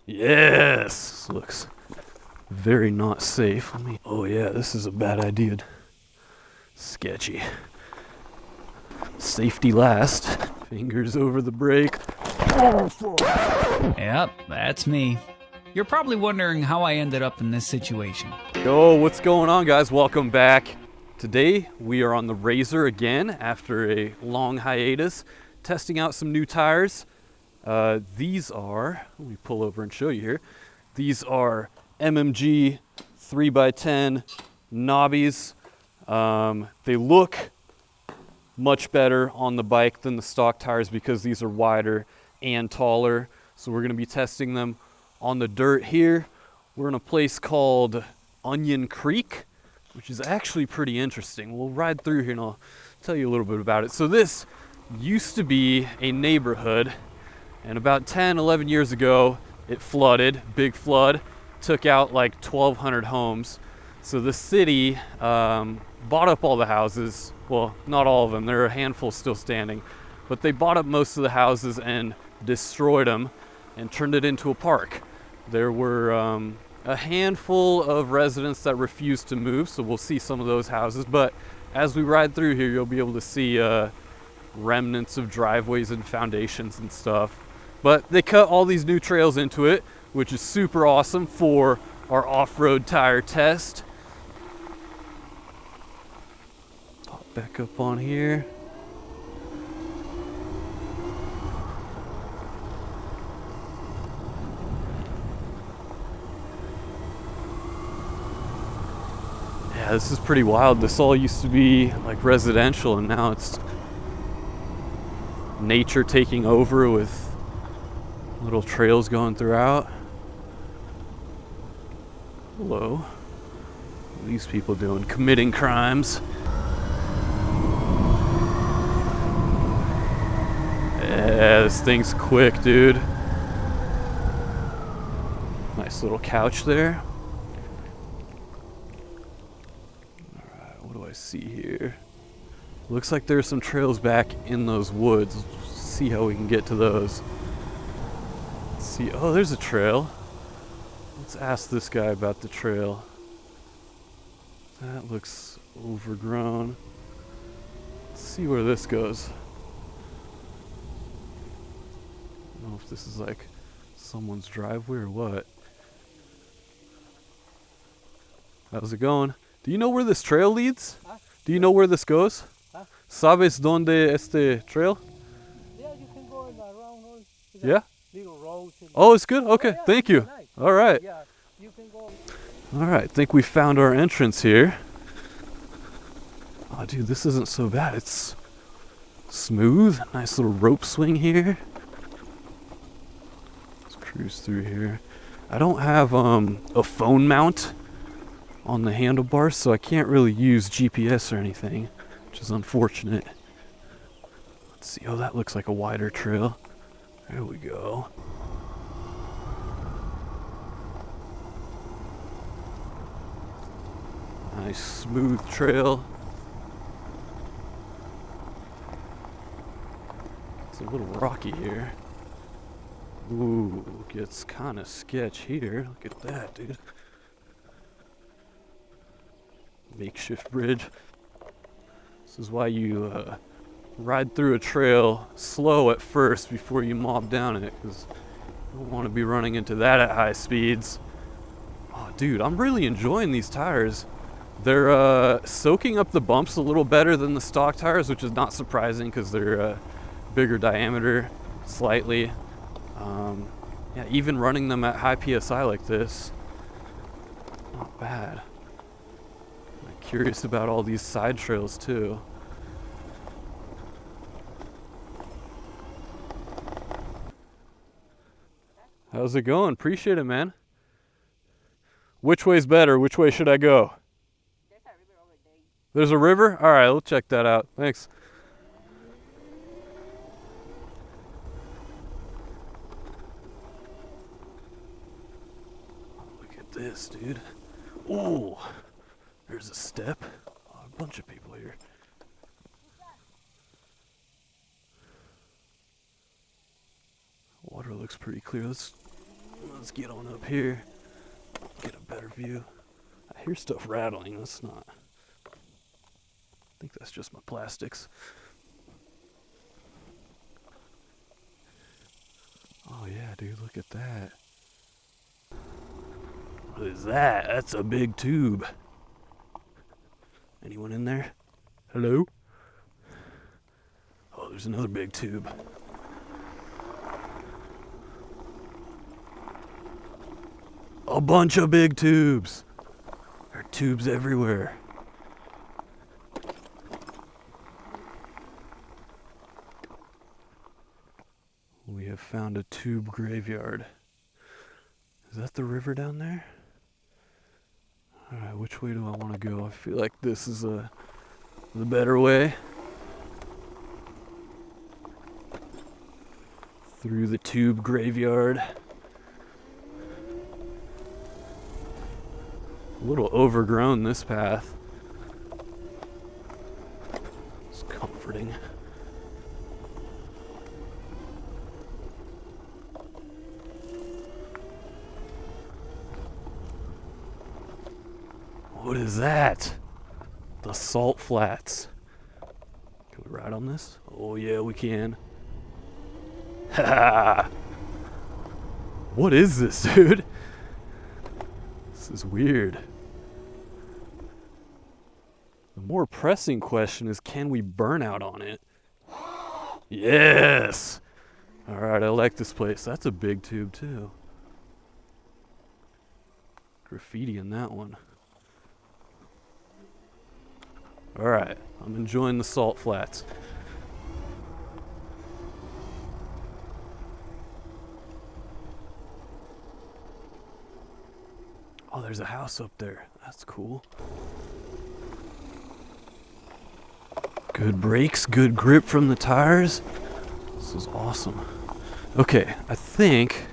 Yes! Looks very not safe. Oh yeah, this is a bad idea. Sketchy. Safety last. Fingers over the brake. Yep, that's me. You're probably wondering how I ended up in this situation. Yo, what's going on, guys? Welcome back. Today we are on the Razor again after a long hiatus, testing out some new tires. These are, let me pull over and show you here. These are MMG 3x10 knobbies. They look much better on the bike than the stock tires because these are wider and taller. So we're going to be testing them on the dirt here. We're in a place called Onion Creek, which is actually pretty interesting. We'll ride through here and I'll tell you a little bit about it. So this used to be a neighborhood, and about 10, 11 years ago, it flooded, big flood, took out like 1,200 homes. So the city bought up all the houses. Well, not all of them, there are a handful still standing, but they bought up most of the houses and destroyed them and turned it into a park. There were a handful of residents that refused to move, so we'll see some of those houses, but as we ride through here, you'll be able to see remnants of driveways and foundations and stuff. But they cut all these new trails into it, which is super awesome for our off-road tire test. Pop back up on here. Yeah, this is pretty wild. This all used to be like residential, and now it's nature taking over with little trails going throughout. Hello. What are these people doing? Committing crimes. Yeah, this thing's quick, dude. Nice little couch there. Alright, what do I see here? Looks like there's some trails back in those woods. Let's see how we can get to those. Let's see. Oh, there's a trail. Let's ask this guy about the trail. That looks overgrown. Let's see where this goes. I don't know if this is like someone's driveway or what. How's it going? Do you know where this trail leads? Huh? Do you know where this goes? Huh? ¿Sabes dónde este trail? Yeah, you can go around. Yeah? Little roads. Oh, it's good? Okay, Oh, yeah, thank you. nice. All right. Yeah, you can go. All right, I think we found our entrance here. Oh, dude, this isn't so bad. It's smooth. Nice little rope swing here. Let's cruise through here. I don't have a phone mount on the handlebars, so I can't really use GPS or anything, which is unfortunate. Let's see. Oh, that looks like a wider trail. There we go. Nice smooth trail. It's a little rocky here. Ooh, gets kind of sketch here. Look at that, dude. Makeshift bridge. This is why you ride through a trail slow at first before you mob down it, because you don't want to be running into that at high speeds. Oh, dude, I'm really enjoying these tires. They're soaking up the bumps a little better than the stock tires, which is not surprising because they're bigger diameter, slightly. Yeah, even running them at high PSI like this, not bad. I'm curious about all these side trails too. How's it going? Appreciate it, man. Which way's better? Which way should I go? There's a river over there. There's a river? All right, we'll check that out. Thanks. Look at this, dude. Ooh, there's a step. Oh, a bunch of people here. Water looks pretty clear. Let's Let's get on up here, get a better view. I hear stuff rattling. That's not. I think that's just my plastics. Oh yeah, dude, look at that. What is that? That's a big tube. Anyone in there? Hello? Oh, there's another big tube. A bunch of big tubes. There are tubes everywhere. We have found a tube graveyard. Is that the river down there? Alright, which way do I want to go? I feel like this is the better way. Through the tube graveyard. A little overgrown, this path. It's comforting. What is that? The salt flats. Can we ride on this? Oh yeah, we can. Ha! What is this, dude? This is weird. The more pressing question is, can we burn out on it? Yes! Alright, I like this place. That's a big tube too. Graffiti in that one. Alright, I'm enjoying the salt flats. Oh, there's a house up there. That's cool. Good brakes, good grip from the tires. This is awesome. Okay, I think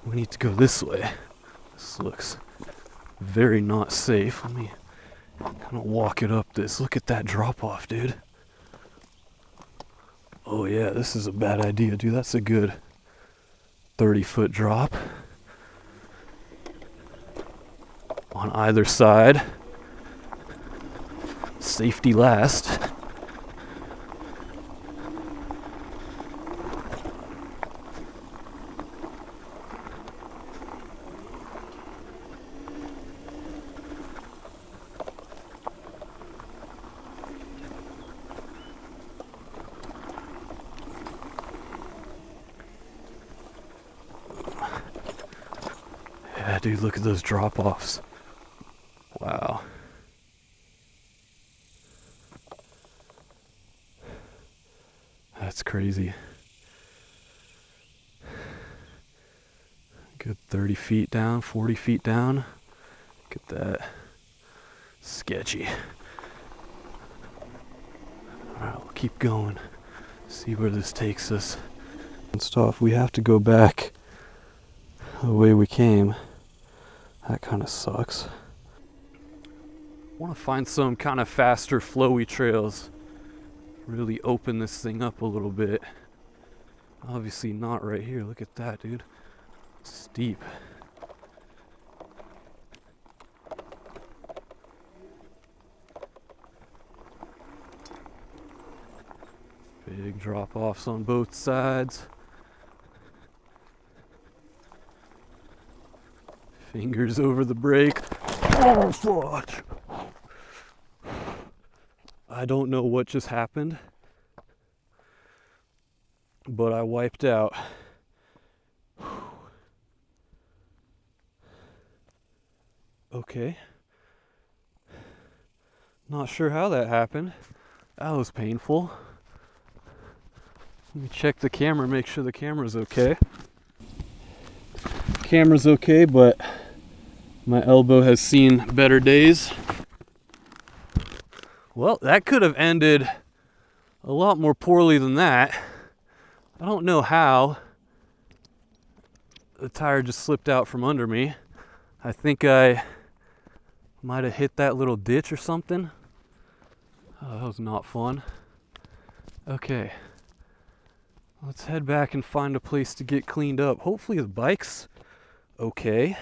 we need to go this way. This looks very not safe. Let me kind of walk it up this. Look at that drop off, dude. Oh yeah, this is a bad idea, dude. That's a good 30-foot drop. On either side. Safety last. Yeah, dude, look at those drop-offs. Wow. That's crazy. Good 30 feet down, 40 feet down. Look at that. Sketchy. Alright, we'll keep going. See where this takes us. And stuff, we have to go back the way we came. That kind of sucks. I want to find some kind of faster, flowy trails. Really open this thing up a little bit. Obviously not right here. Look at that, dude. Steep. Big drop-offs on both sides. Fingers over the brake. Oh, fuck. I don't know what just happened, but I wiped out. Okay. Not sure how that happened. That was painful. Let me check the camera, make sure the camera's okay. Camera's okay, but my elbow has seen better days. Well, that could have ended a lot more poorly than that. I don't know how. The tire just slipped out from under me. I think I might have hit that little ditch or something. Oh, that was not fun. Okay. Let's head back and find a place to get cleaned up. Hopefully the bike's okay.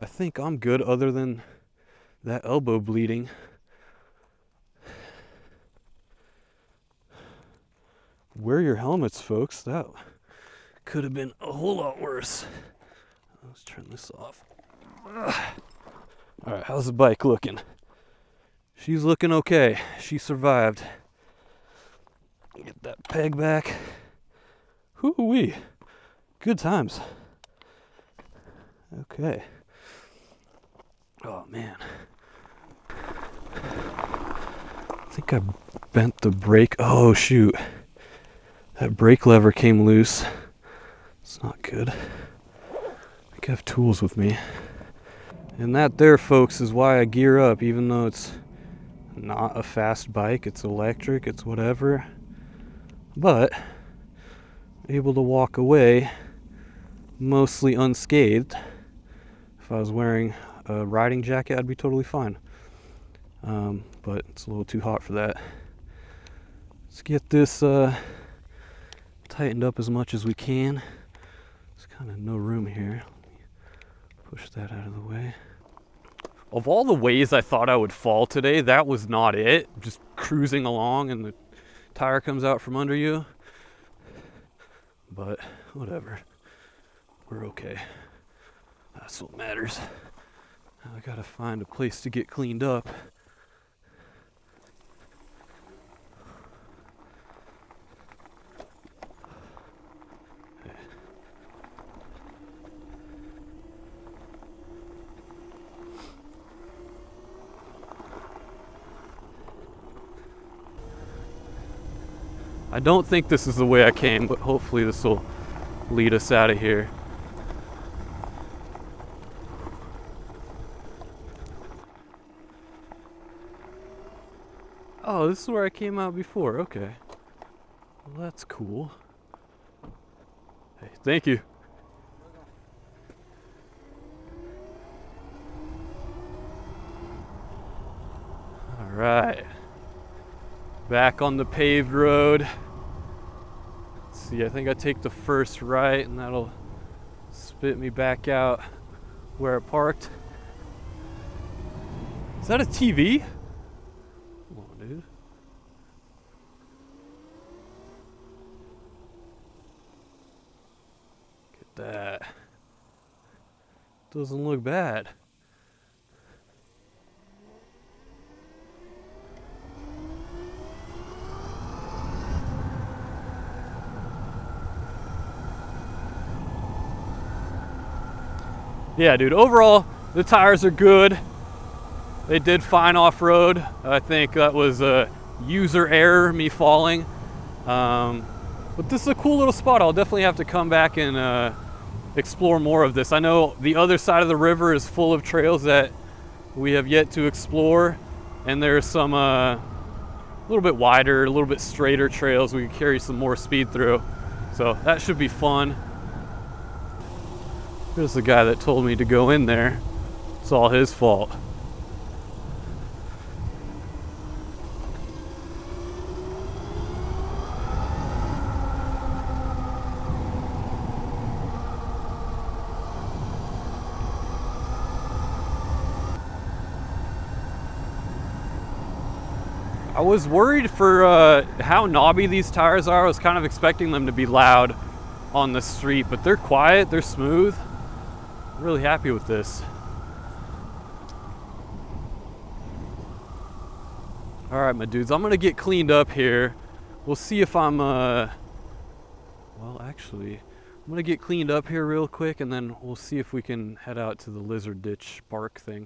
I think I'm good other than that elbow bleeding. Wear your helmets, folks. That could have been a whole lot worse. Let's turn this off. Alright, how's the bike looking? She's looking okay. She survived. Get that peg back. Hoo-wee. Good times. Okay. Oh, man. I think I bent the brake. Oh, shoot. That brake lever came loose. It's not good. I think I have tools with me. And that there, folks, is why I gear up, even though it's not a fast bike. It's electric, it's whatever. But able to walk away mostly unscathed. If I was wearing a riding jacket, I'd be totally fine. But it's a little too hot for that. Let's get this tightened up as much as we can. There's kind of no room here. Push that out of the way. Of all the ways I thought I would fall today, that was not it. Just cruising along and the tire comes out from under you. But whatever. We're okay. That's what matters. Now I gotta find a place to get cleaned up. I don't think this is the way I came, but hopefully this will lead us out of here. Oh, this is where I came out before. Okay. Well, that's cool. Hey, thank you. All right. Back on the paved road. Let's see, I think I take the first right and that'll spit me back out where I parked. Is that a TV? Come on, dude. Get that. Doesn't look bad. Yeah, dude, overall, the tires are good. They did fine off-road. I think that was a user error, me falling. But this is a cool little spot. I'll definitely have to come back and explore more of this. I know the other side of the river is full of trails that we have yet to explore. And there's some a little bit wider, a little bit straighter trails we can carry some more speed through. So that should be fun. There's the guy that told me to go in there. It's all his fault. I was worried for how knobby these tires are. I was kind of expecting them to be loud on the street, but they're quiet, they're smooth. I'm really happy with this. All right, my dudes, I'm gonna get cleaned up here. We'll see if I'm, well, actually, I'm gonna get cleaned up here real quick and then we'll see if we can head out to the lizard ditch park thing.